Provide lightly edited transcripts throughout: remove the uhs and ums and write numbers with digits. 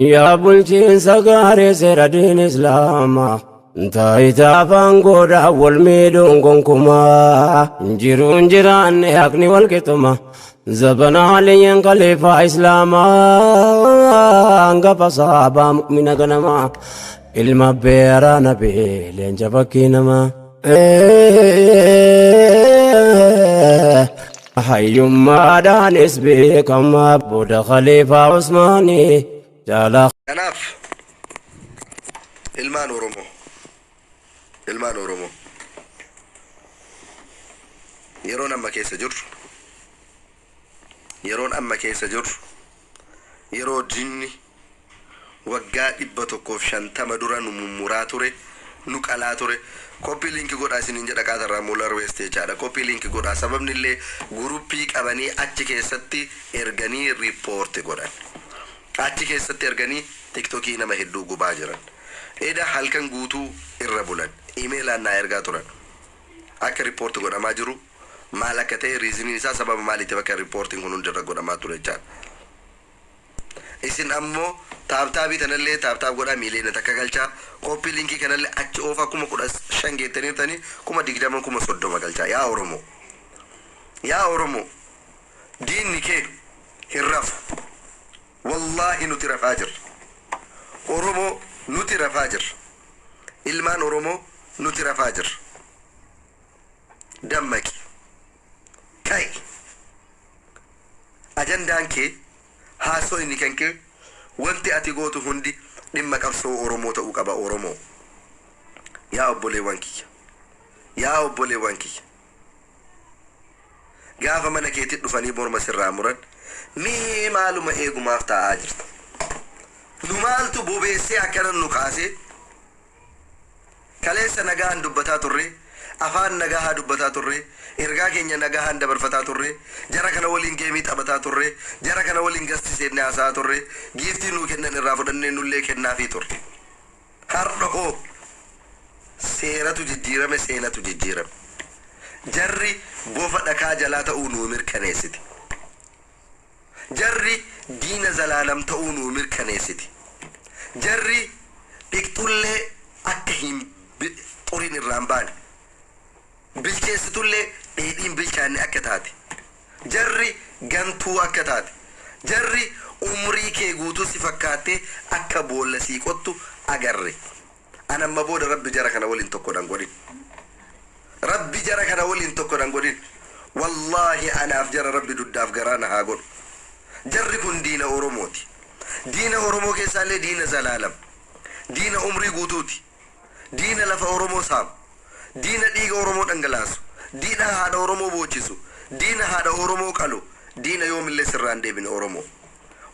يا بلجين سقاري سير دين إسلاما تايتا فانقودا والميدون كونكما جيرون جيران يقني والكتما زبنا عليين خليفة إسلاما أنقف صحابة مؤمنة غنما ilma beera nabi leenja fakkii namaa hayyummaadhaanis beekamaa booda khaliifaa Usmaanii jaalaa kanaaf ilmaan Oromoo yeroon amma keessa jirru yeroo jinni waggaa 150 dura nu mummuraa ture nu qalaa ture copy link godhaa isiniin jedha qaatarraa Mular West jechaadha copy link godhaa sababni illee guruppii qabanii achi keessatti erganii report godhan achi keessatti erganii tiktokii nama hedduu gubaa jiran eda halkan guutuu irra bulan email annaa ergaa turan akka report godhamaa jiru maal akka ta'e reasoning isaa sababa maaliitiif akka reporting kun hundirra godhamaa ture jechaadha isin ammoo taabtaabii tanallee taabtaab godhaa miileena takka galchaa copy linkii kanallee achi oofa kuma 15 geettanii kuma 20 kuma 30 galchaa yaa Oromoo diinni kee hirraf wallahi nuti rafaa jirra Oromoo nuti rafaa jirra ilmaan Oromoo nuti rafaa jirra dammaqi kai ajandaan kee haasoo inni kan kee wanti ati gootu hundi dhimma qabsoo Oromoo ta'uu qaba Oromoo yaa obboleewwan kiyya gaafa mana keetti dhufanii morma sirraa muran mee maaluma eegumaaf taa'aa jirta nu maaltu bobeessee akkana nu kaasee kaleessa nagaan dubbataa turre afaan nagaa dubbataa turre ergaa keenya nagaan dabarfataa turre jara kana waliin geemii taphataa turre jara kana waliin gastisee haasaa turre giiftii nuu kennan irraa fudhannee nullee kennaafii turre hardhoo seeratu jijjiirame jarri bofa dhakaa jalaa ta'uu nuu mirkaneessiti jarri diina zalaalam ta'uu nuu mirkaneessiti jarri dhiqxullee akka hin xurin irraan baane bilcheessitullee dheedhiin bilchaanne akka taate jarri gantuu akka taate jarri umrii kee guutuu si fakkaattee akka boolla sii qottu agarre anamma booda rabbi jara kana waliin tokkodhan godhin wallahi anaaf jara rabbi duddaaf garaana haa godhu jarri kun diina Oromooti diina Oromoo keessaallee diina zalaalam diina umrii guutuuti diina lafa Oromoo saamu diina dhiiga Oromoo dhangalaasu diina haadha Oromoo boochisu diina haadha Oromoo qalu diina yoomillee sirraan deebine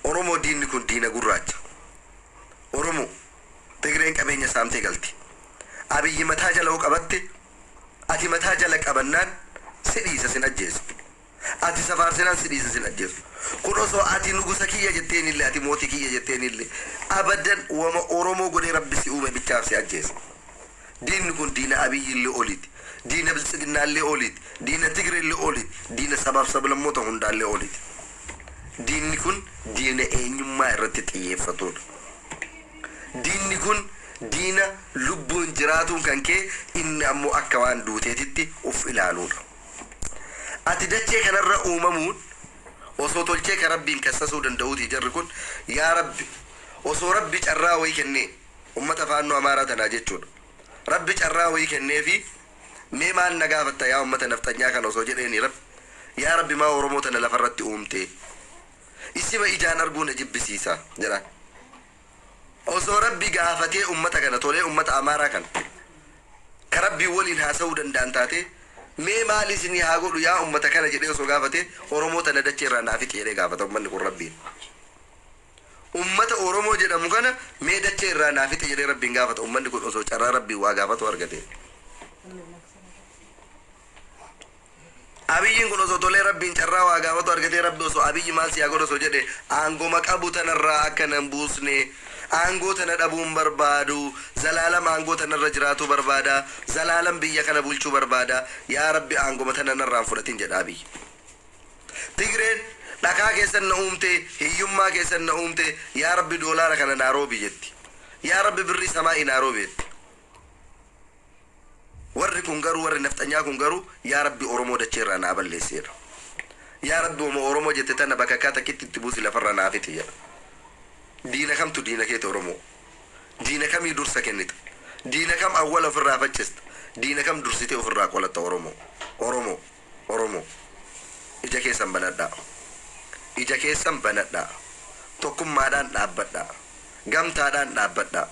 Oromoo diinni kun diina gurraacha Oromoo Tigreen qabeenya saamtee galti Abiyyi mataa jala qabatte ati mataa jala qabannaan sidhiisa sin ajjeesu ati safaarsinaan sidhiisa sin ajjeesu kun osoo ati nugusa kiyya jetteenillee ati mootii kiyya jetteenillee abadan wama Oromoo godhee rabbi si uume bichaaf si ajjeesa diinni kun diina Abiyyillee oliiti diina bilisiginnaallee oliiti diina Tigreellee oliiti diina sabaaf sablammoota hundaallee oliiti diinni kun diina eenyummaa irratti xiyyeeffatudha diinni kun diina lubbuun jiraatuun kan kee inni ammoo akka waan duuteetitti uf ilaaluudha ati dachee kanarra uumamuun osoo tolchee ka rabbiin kassasuu danda'uuti jarri kun yaa rabbi osoo rabbi carraa wayii kennee ummata faannoo Amaaraa tanaa jechuudha rabbi carraa wayii kennee fi mee maal nagaafatta yaa ummata naftanyaa kana osoo jedheeni yaa rabbi maa Oromoo tana lafarratti uumtee isima ijaan arguu na jibbisiisa jedha osoo rabbi gaafatee ummata kana tolee ummata Amaaraa kana ka rabbi waliin haasa'uu danda'an taate mee maal isinii haa godhu yaa ummata kana jedhee osoo gaafatee Oromoo tana dachee irraa naafiti jedhee gaafata ummanni kun rabbiin ummata Oromoo jedhamu kana mee dachee irraa naafiti jedhee rabbiin gaafata ummanni kun osoo carraa rabbii waa gaafatu argate Abiyyiin kun osoo tolee rabbiin carraa waa gaafatu argatee rabbi osoo Abiyyi maal si haa godhu osoo jedhe aangoma qabu tanarraa akka nan buusne aangoo tana dhabuun barbaadu zalaalam aangoo tanarra jiraatu barbaada zalaalam biyya kana bulchuu barbaada yaa rabbi aangoma tana narraan fudhatin jedha Abiyyi Tigreen dhakaa keessan na uumte hiyyummaa keessan na uumte yaa rabbi doolaara kana naaroobi jetti yaa rabbi birri samaa'i naaroobi jetti warri kun garuu warri naftanyaa kun garuu yaa rabbi oromoo dacheerraa naa balleesseera yaa rabbi oromoo jette tana bakka akka takkitti itti buusi lafarra naafiti jedha diina kamtu diina keete oromoo diina kamii dursa kennita diina kam awwala ofirraa faccista diina kam dursite ofirraa qolatta oromoo ija keessan banadhaa tokkummaadhaan dhaabbadhaa gamtaadhaan dhaabbadhaa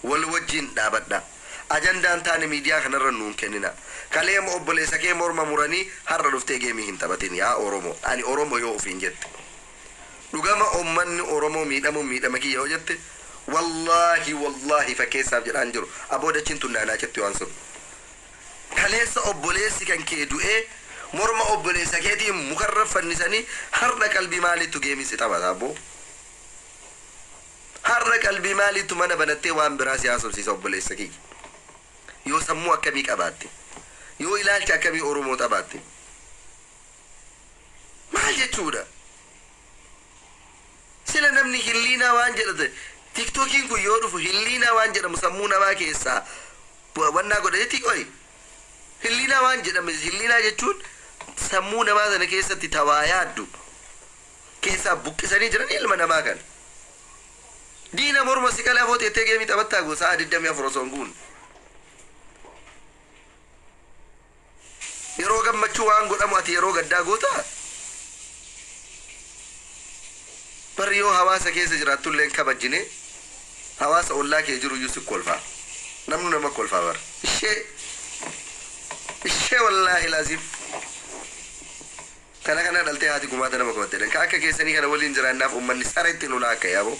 wal wajjiin dhaabadhaa ajandaan taane miidiyaa kanarra nuun kennina kaleema obboleessa kee morma muranii har'a dhuftee geemii hin taphatin yaa oromoo ani oromoo yoo ofiin jette dhugama ummanni oromoo miidhama kiyya yoo jette wallahi fakkeessaaf jedhaan jiru aboodachiin tunnaanaa jetti waan sun kaleessa obboleessi kan kee du'ee morma obboleessa keetiin mukarra fannisanii har'a qalbii maaliitu geemii si taphata aboo har'a qalbii maaliitu mana banattee waan biraa si haasofsiisa obboleessa kiyya yoo sammuu akkamii qabaatte yoo ilaalcha akkamii oromoo qabaatte maal jechuudha sila namni hilliinaa waan jedhate tiktokiin kun yoo dhufu hilliinaa waan jedhamu sammuu namaa keessaa wannaa godhatetti qoy hilliinaa waan jedhame hilliinaa jechuun sammuu namaa sana keessatti tawaa yaaddu keessaa buqqisanii jiran ilma namaa kan diina morma si qalaa footeettee geemii taphattaa gosaa 24 osoo hin guunne yeroo gammachuu waan godhamu ati yeroo gaddaa goota bari yoo hawaasa keessa jiraatulleen kabajjine hawaasa ollaa kee jiru iyyuu si kolfaa namnu nama kolfaa bar ishee wallaahi laazim kana dhaltee haati gumaata nama qabattedhan ka akka keessanii kana waliin jiraannaaf ummanni sareetti nulaa akka yaaboo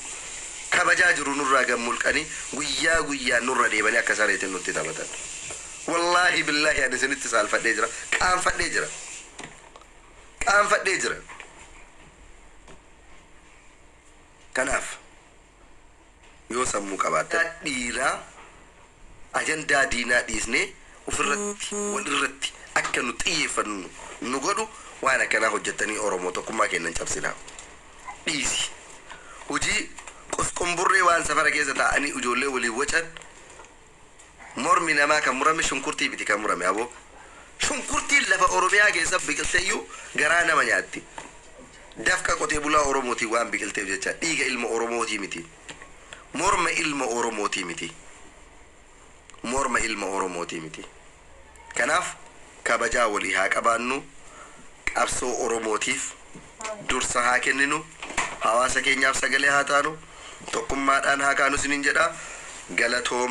kabajaa jiru nurraa gammulqanii guyyaa nurra deebanii akka sareetti nutti taphatan wallahi billahi ani sinitti saalfadhee jira qaanfadhee jira kanaaf yoo sammuu qabaatte dhiiraa ajandaa diinaa dhiisnee ofirratti walirratti akka nu xiyyeeffannu nu godhu waan akkanaa hojjettanii oromoo tokkummaa kennan cabsinaa dhiisi hojii qosqomburree waan safara keessa taa'anii ijoollee waliin wacan mormi namaa kan murame shunkurtii biti kan murame aboo shunkurtiin lafa oromiyaa keessa biqilteeyyuu garaa nama nyaatti dafqa qotee bulaa oromootii waan biqilteef jecha dhiiga ilma oromootii miti morma ilma oromootii miti kanaaf kabajaa walii haa qabaannu qabsoo oromootiif dursa haa kenninu hawaasa keenyaaf sagalee haa taanu tokkummaadhaan haa kaanu sinin jedha galatooma